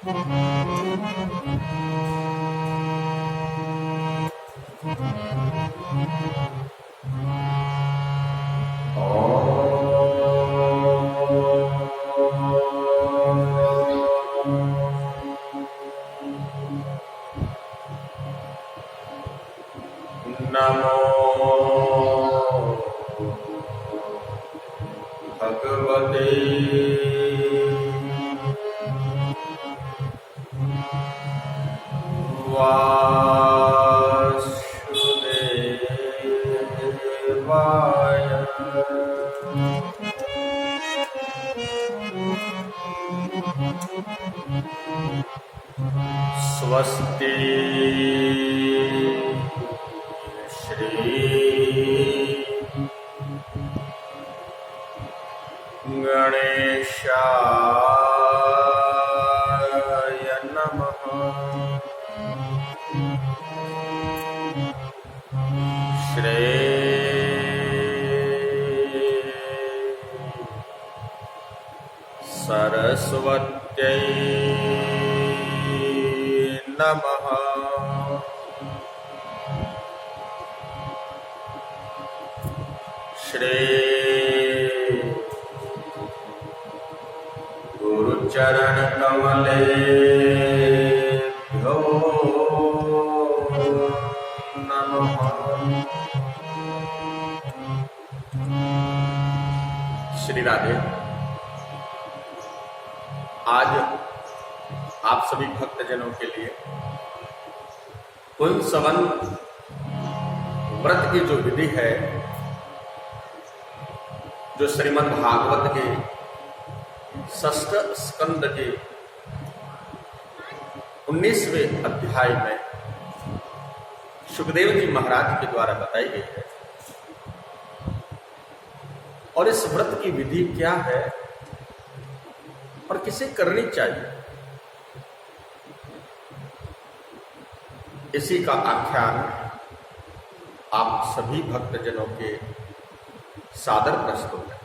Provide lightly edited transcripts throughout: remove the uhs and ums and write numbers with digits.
नमो भगवते वासुदेवाय। स्वस्ति श्री गणेशाय नमः। श्री सरस्वत्यै नमः। श्री गुरुचरण कमलेभ्यो नमः। श्री राधे। आज आप सभी भक्तजनों के लिए पुंसवन व्रत की जो विधि है, जो श्रीमद् भागवत के षष्ठ स्कंद के 19वें अध्याय में सुखदेव जी महाराज के द्वारा बताई गई है। और इस व्रत की विधि क्या है और किसे करनी चाहिए, इसी का आख्यान आप सभी भक्तजनों के सादर प्रस्तुत है।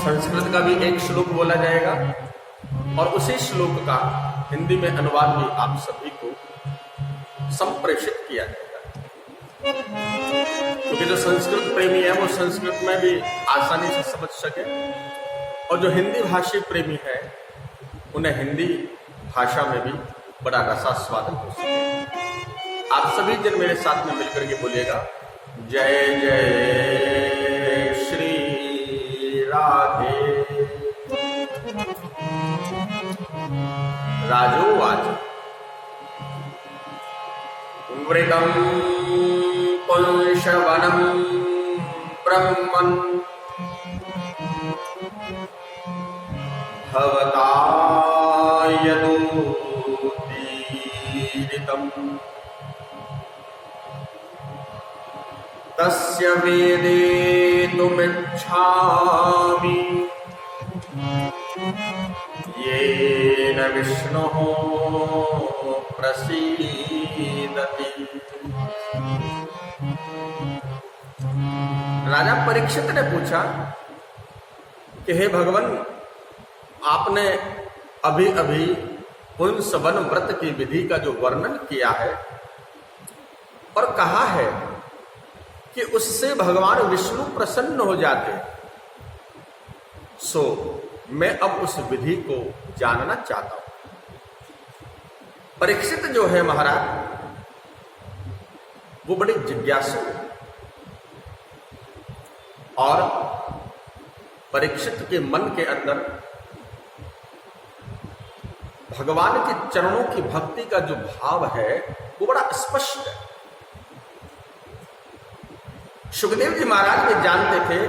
संस्कृत का भी एक श्लोक बोला जाएगा और उसी श्लोक का हिंदी में अनुवाद भी आप सभी को संप्रेषित किया जाएगा, क्योंकि जो संस्कृत प्रेमी है वो संस्कृत में भी आसानी से समझ सके, और जो हिंदी भाषी प्रेमी है उन्हें हिंदी भाषा में भी बड़ा रसास्वादन हो सके। आप सभी जन मेरे साथ में मिलकर के बोलिएगा, जय जय श्री राधे। राजोवाच व्रतं पुंसवनं ब्रह्मन् भवता यदुदीरितम् तस्य वेदेतुमिच्छामि येन विष्णुः प्रसीदति। राजा परीक्षित ने पूछा कि हे भगवान, आपने अभी अभी पुंसवन व्रत की विधि का जो वर्णन किया है और कहा है कि उससे भगवान विष्णु प्रसन्न हो जाते, सो मैं अब उस विधि को जानना चाहता हूं। परीक्षित जो है महाराज, वो बड़े जिज्ञासु है और परीक्षित के मन के अंदर भगवान के चरणों की भक्ति का जो भाव है वो बड़ा स्पष्ट है। सुखदेव जी महाराज भी जानते थे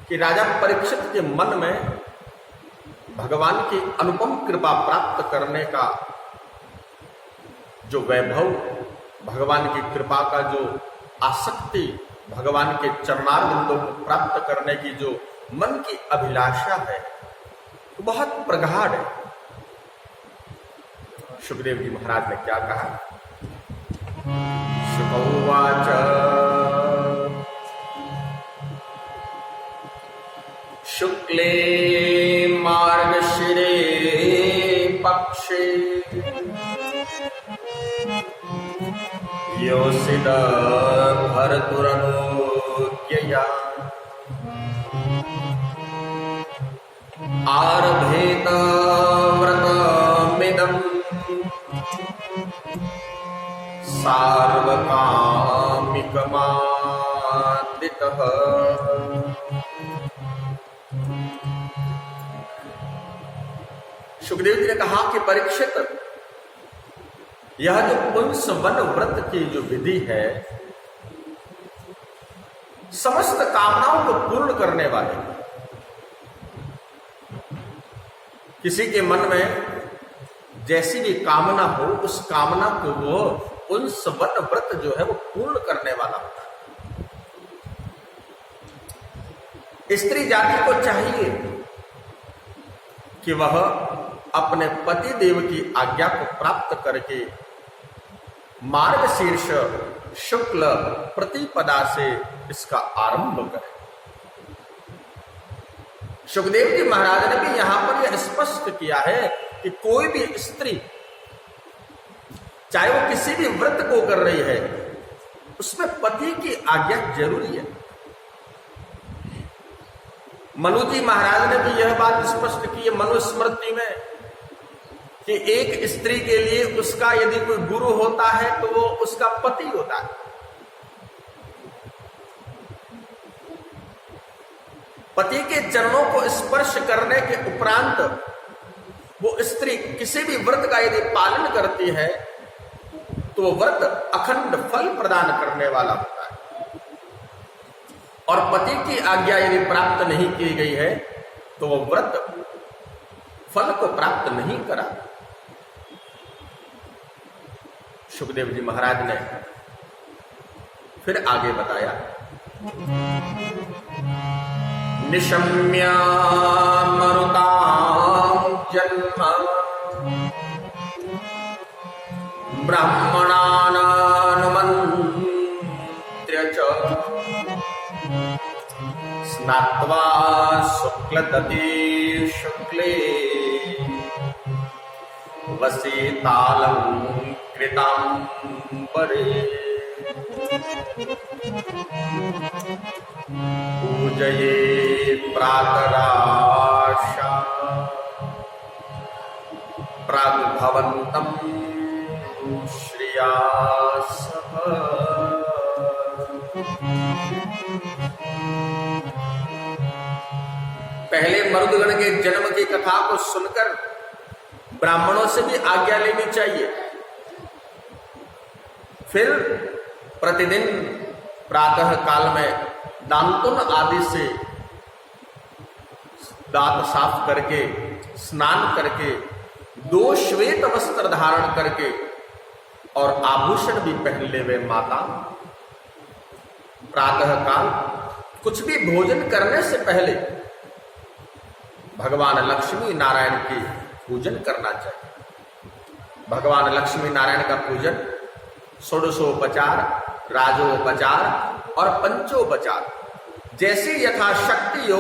कि राजा परीक्षित के मन में भगवान की अनुपम कृपा प्राप्त करने का जो वैभव, भगवान की कृपा का जो आसक्ति, भगवान के चरणारविंदों को प्राप्त करने की जो मन की अभिलाषा है वो बहुत प्रगाढ़ है। सुखदेव जी महाराज ने क्या कहा? शुकौवाच शुक्ले मार्गशिरे पक्षे योषित भर्तुरनुज्ञया आरभेत व्रतमिदं सार्वकामिकमादितः। सुखदेव जी ने कहा कि परीक्षित, यह जो पुंस वन व्रत की जो विधि है, समस्त कामनाओं को पूर्ण करने वाले। किसी के मन में जैसी भी कामना हो, उस कामना को वो पुंस वन व्रत जो है वो पूर्ण करने वाला होता है। स्त्री जाति को चाहिए कि वह अपने पति देव की आज्ञा को प्राप्त करके मार्गशीर्ष शुक्ल प्रतिपदा से इसका आरंभ करें। सुखदेव जी महाराज ने भी यहां पर यह स्पष्ट किया है कि कोई भी स्त्री, चाहे वो किसी भी व्रत को कर रही है, उसमें पति की आज्ञा जरूरी है। मनु जी महाराज ने भी यह बात स्पष्ट की है मनुस्मृति में कि एक स्त्री के लिए उसका यदि कोई गुरु होता है तो वो उसका पति होता है। पति के चरणों को स्पर्श करने के उपरांत वो स्त्री किसी भी व्रत का यदि पालन करती है तो वो व्रत अखंड फल प्रदान करने वाला होता है। और पति की आज्ञा यदि प्राप्त नहीं की गई है तो वो व्रत फल को प्राप्त नहीं करा। सुखदेव जी महाराज ने फिर आगे बताया, निशम्य मरुतां जन्म ब्राह्मणानानुमन्त्र्य च स्नात्वा शुक्लदति शुक्ले वसीतालं कृतांबरे पूजये प्रातराशा प्राग्भवन्तं श्रिया सह। पहले मरुदगण के जन्म की कथा को सुनकर ब्राह्मणों से भी आज्ञा लेनी चाहिए। फिर प्रतिदिन प्रातः काल में दांतुन आदि से दांत साफ करके, स्नान करके, 2 श्वेत वस्त्र धारण करके और आभूषण भी पहन ले वे माता प्रातः काल कुछ भी भोजन करने से पहले भगवान लक्ष्मी नारायण की पूजन करना चाहिए। भगवान लक्ष्मी नारायण का पूजन षोडशोपचार, राजोपचार और पंचोपचार जैसी यथाशक्ति हो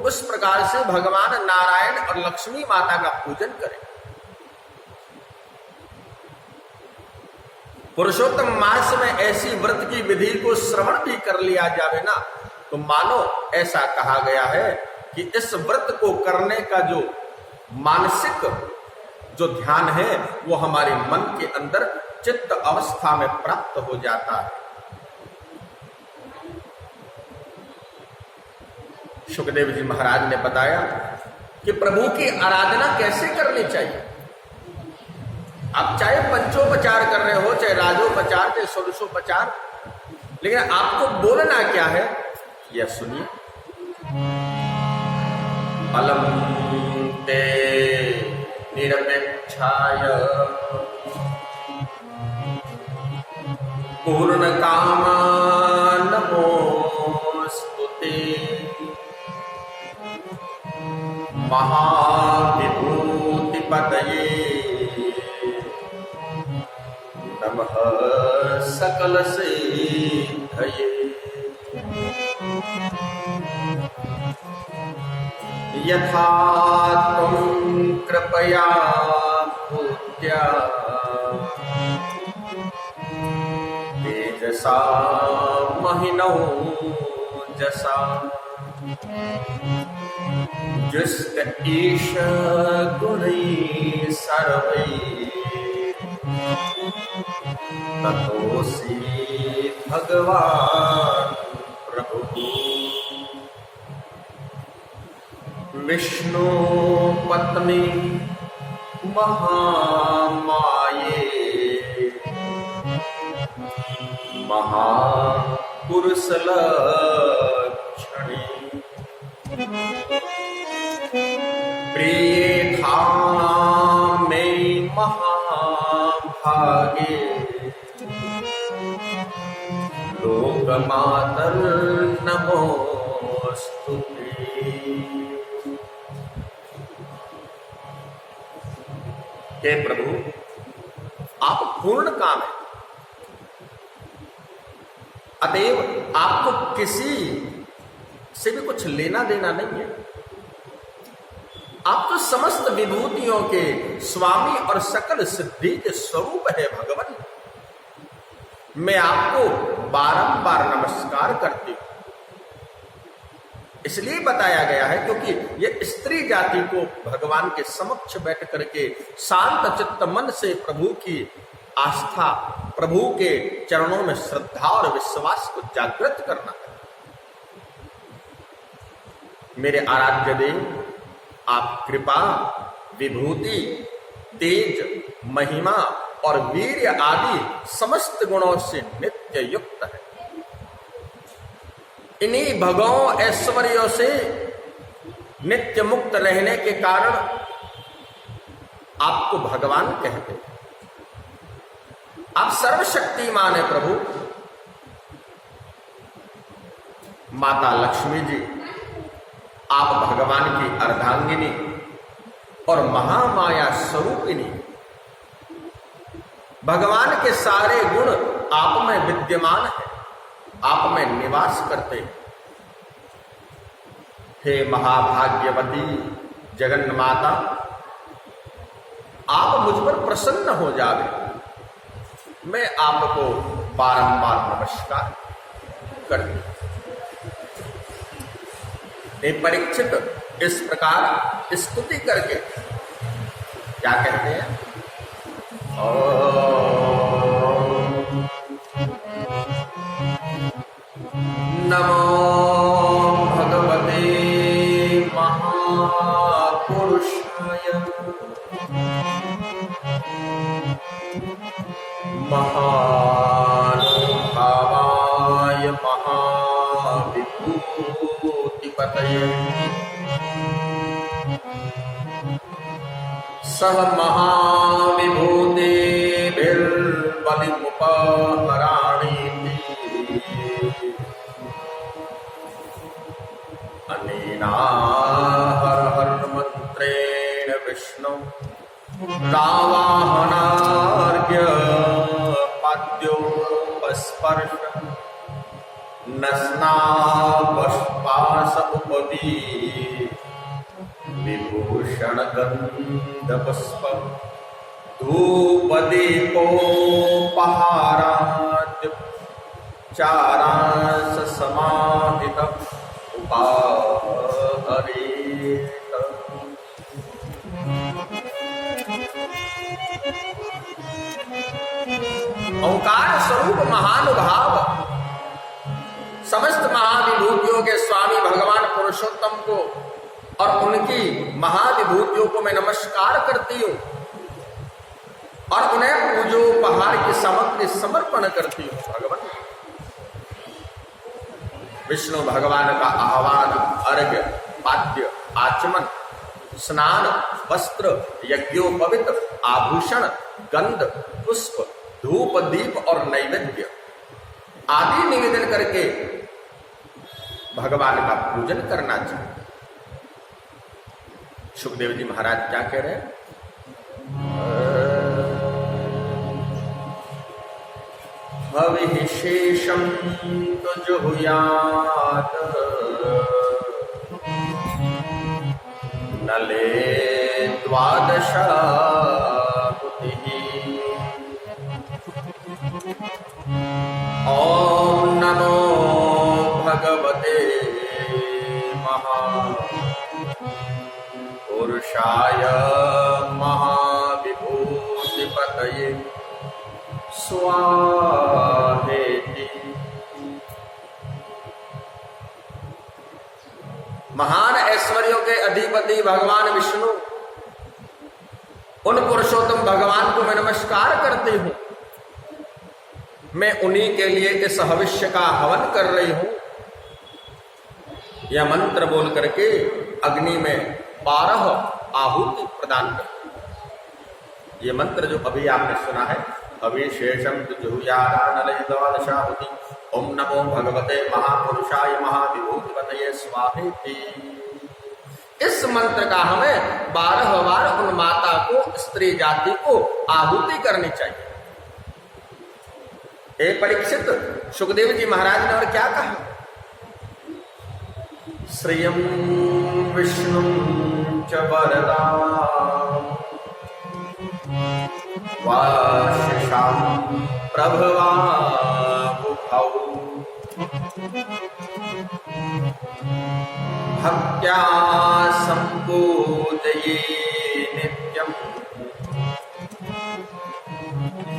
उस प्रकार से भगवान नारायण और लक्ष्मी माता का पूजन करें। पुरुषोत्तम मास में ऐसी व्रत की विधि को श्रवण भी कर लिया जावे ना तो मानो ऐसा कहा गया है कि इस व्रत को करने का जो मानसिक जो ध्यान है वो हमारे मन के अंदर चित्त अवस्था में प्राप्त हो जाता है। सुखदेव जी महाराज ने बताया कि प्रभु की आराधना कैसे करनी चाहिए। आप चाहे पंचोपचार कर रहे हो, चाहे राजोपचार, चाहे षोडशोपचार, लेकिन आपको बोलना क्या है यह सुनिए। अलम ते निरपेक्षाय पूर्ण कामा नमोस्तुते महाविभूति पतये नमः सकल सिद्धये। यथा त्वं कृपया भूत्या तेजसा महिनौ जसा जुष्ट ईश गुणैः सर्वैः ततोऽसि भगवान् प्रभुः। विष्णु पत्नी महामाये महापुरुष लक्षणी प्रिय था में महाभागे लोकमातर नमोस्तुते। हे प्रभु, आप पूर्ण काम है, अतएव आपको किसी से भी कुछ लेना देना नहीं है। आप तो समस्त विभूतियों के स्वामी और सकल सिद्धि के स्वरूप है भगवान। मैं आपको बारंबार नमस्कार करती हूं। इसलिए बताया गया है क्योंकि ये स्त्री जाति को भगवान के समक्ष बैठ करके शांत चित्त मन से प्रभु की आस्था, प्रभु के चरणों में श्रद्धा और विश्वास को जागृत करना है। मेरे आराध्य देव, आप कृपा, विभूति, तेज, महिमा और वीर्य आदि समस्त गुणों से नित्य युक्त है। इन्हीं भगवों ऐश्वर्यों से नित्य मुक्त रहने के कारण आपको भगवान कहते हैं। आप सर्वशक्तिमान है प्रभु। माता लक्ष्मी जी, आप भगवान की अर्धांगिनी और महामाया स्वरूपिणी। भगवान के सारे गुण आप में विद्यमान है, आप में निवास करते हैं। हे महाभाग्यवती जगन्माता, आप मुझ पर प्रसन्न हो जावे। मैं आपको बारंबार नमस्कार करती हूं। परीक्षित इस प्रकार स्तुति करके क्या कहते हैं? नमो भगवते महापुरुषाय महानुभावाय महाविभूतिपतये सह महाविभूतिभिर्बलिमुपहराणि अनेना हर हर मंत्रेण विष्णु रावाहनार्घ्य पाद्योपस्पर्श नस्नावश्पास उपवी विभूषण गंध पुष्प धूपदीपोपहाराद्य चारांश समाहित उपाहरेत। ओंकार स्वरूप महानुभाव समस्त महाविभूतियों के स्वामी भगवान पुरुषोत्तम को और उनकी महाविभूतियों को मैं नमस्कार करती हूं और उन्हें पूजोपहार की सामग्री समर्पण करती हूं। भगवान विष्णु भगवान का आह्वान, अर्घ्य, पाद्य, आचमन, स्नान, वस्त्र, यज्ञोपवीत, आभूषण, गंध, पुष्प, धूप, दीप और नैवेद्य आदि निवेदन करके भगवान का पूजन करना चाहिए। सुखदेव जी महाराज क्या कह रहे हैं? हविशेषम तुझ हुयात नले द्वादशाहुतिः ॐ नमो भगवते महापुरुषाय महाविभूतिपतये स्वाहेति। महान ऐश्वर्यों के अधिपति भगवान विष्णु, उन पुरुषोत्तम भगवान को मैं नमस्कार करती हूं। मैं उन्हीं के लिए इस भविष्य का हवन कर रही हूं। यह मंत्र बोल करके अग्नि में 12 आहुति प्रदान कर। यह मंत्र जो अभी आपने सुना है, अभिशेषम जुहुयादानलयद्वादशाहुति ओम नमो भगवते महापुरुषाय महाविभूतिपतये स्वाहेति। इस मंत्र का हमें 12 बार उन माता को, स्त्री जाति को आहुति करनी चाहिए। हे परीक्षित, सुखदेव जी महाराज ने और क्या कहा? श्रियं विष्णु च वरदां वाशिषां प्रभवाबुभौ भक्त्या सम्पूजये नित्यम्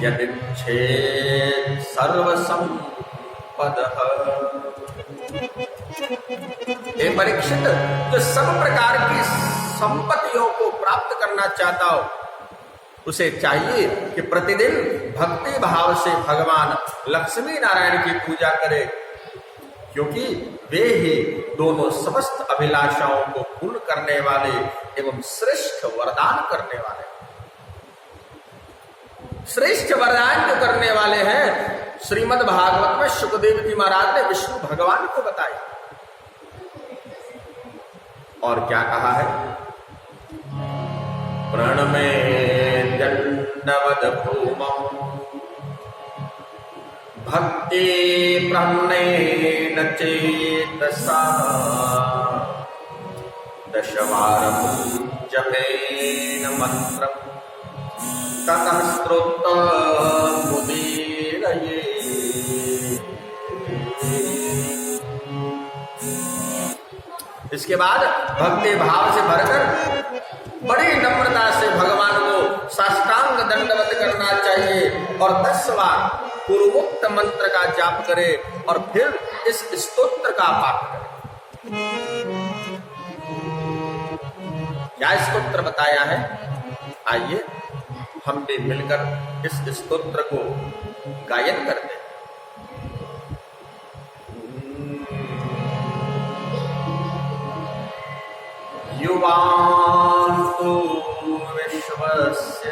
यदिच्छेत् सर्वसम्पदः। हे परीक्षित, जो सब प्रकार की संपत्तियों को प्राप्त करना चाहता हो, उसे चाहिए कि प्रतिदिन भक्ति भाव से भगवान लक्ष्मी नारायण की पूजा करे, क्योंकि वे ही दोनों समस्त अभिलाषाओं को पूर्ण करने वाले एवं श्रेष्ठ वरदान करने वाले। श्रेष्ठ वरदान जो करने वाले हैं, श्रीमद् भागवत में सुखदेव जी महाराज ने विष्णु भगवान को बताया। और क्या कहा है? प्रणमे दंडवद भूमौ भक्ति ब्रह्मेण चेतसा दशवारं जपेन मंत्रम् ततः स्तोत्रमुदीरये। इसके बाद भक्ति भाव से भरकर बड़ी नम्रता से भगवान को साष्टांग दंडवत करना चाहिए और 10 बार पूर्वोक्त मंत्र का जाप करे और फिर इस स्तोत्र का पाठ करे। क्या स्तोत्र बताया है? आइए हम भी मिलकर इस स्तोत्र को गायन करते हैं। युवान्तु विश्वस्य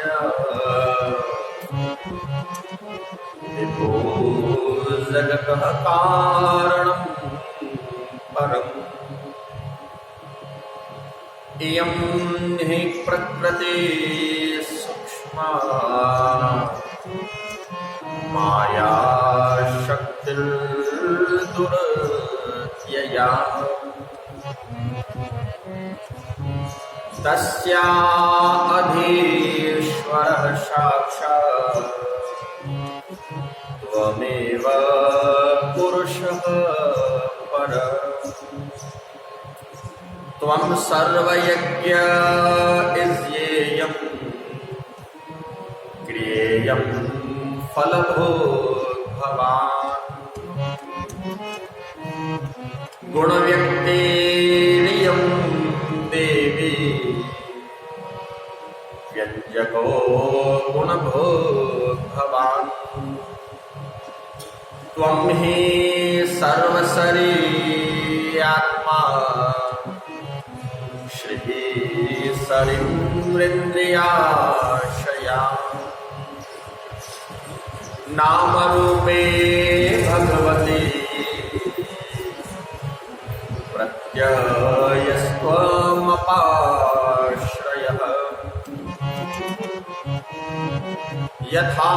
विभो जगतः कारणं परम् इयं हि प्रकृतिः सूक्ष्मा माया शक्तिर्दुरत्यया तस्या अधीश्वरः साक्षात् त्वमेव पुरुषः परः। त्वं सर्वयज्ञ इज्येयं क्रियेयं फलभोग भवान् गुणव्यक्तिरियं देवी व्यञ्जको गुणभोग भवान्। त्वं हि सर्वशरीरात्मा श्री शरीरेन्द्रियाशया नामरूपे भगवती प्रत्ययस्त्वमपाश्रयः यथा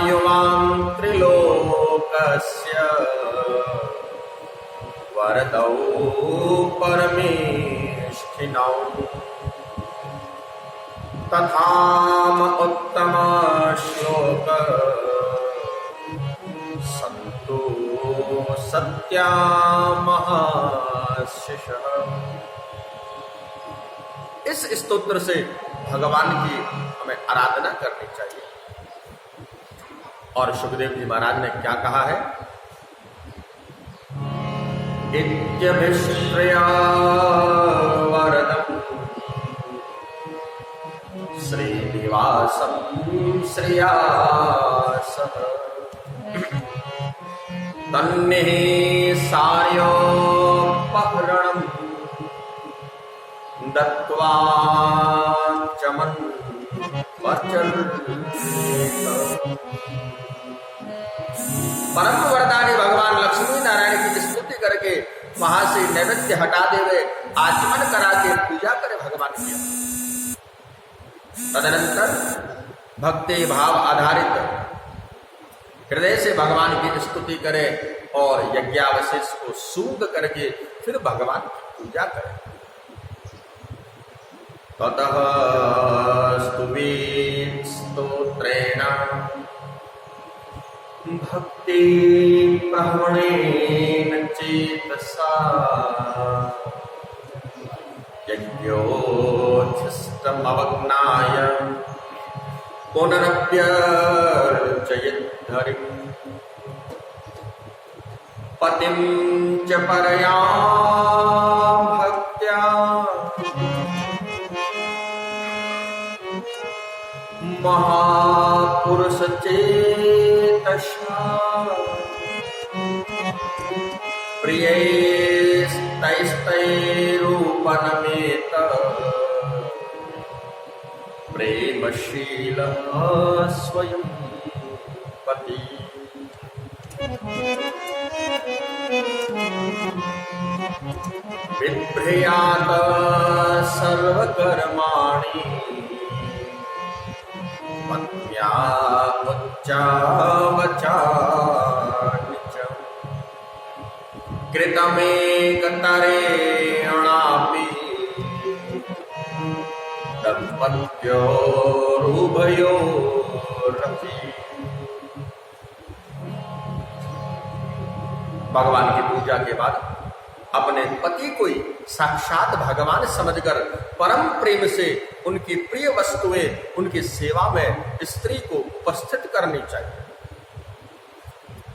युवां त्रिलोकस्य वरदौ परमेष्ठिनौ तथाम उत्तम श्लोक संतो सत्या महाशिष। इस स्तोत्र से भगवान की हमें आराधना करनी चाहिए। और सुखदेव जी महाराज ने क्या कहा है? इत्यभिश्रया वरदम् श्रीनिवासं श्रियासः तन्निः सार्योपहरणम् दत्त्वा चमन् परम वरदानी भगवान लक्ष्मी नारायण की स्तुति करके वहां से नैवेद्य हटा देवे, आचमन करा के पूजा करे भगवान की। तदनंतर भक्ति भाव आधारित हृदय से भगवान की स्तुति करे और यज्ञावशेष को सूंघ करके फिर भगवान की पूजा करे। ततः स्तुति स्तोत्रेण भक्ति प्रहणेन चेतसा यज्ञोच्छिष्टमवज्ञाय पुनरप्यर्चयेत् हरिम् पतिं च परया भक्त्या महापुरुष चेतसा प्रियैस्तैस्तैरूपनमेत प्रेमशील स्वयं पति। विभ्रयात सर्वकर्माणि पत्न्या उच्चावचानि च कृतमेकतरेणापि दम्पत्योरुभयोरपि। भगवान की पूजा के बाद अपने पति को ही साक्षात भगवान समझकर परम प्रेम से उनकी प्रिय वस्तुएं उनकी सेवा में स्त्री को उपस्थित करनी चाहिए।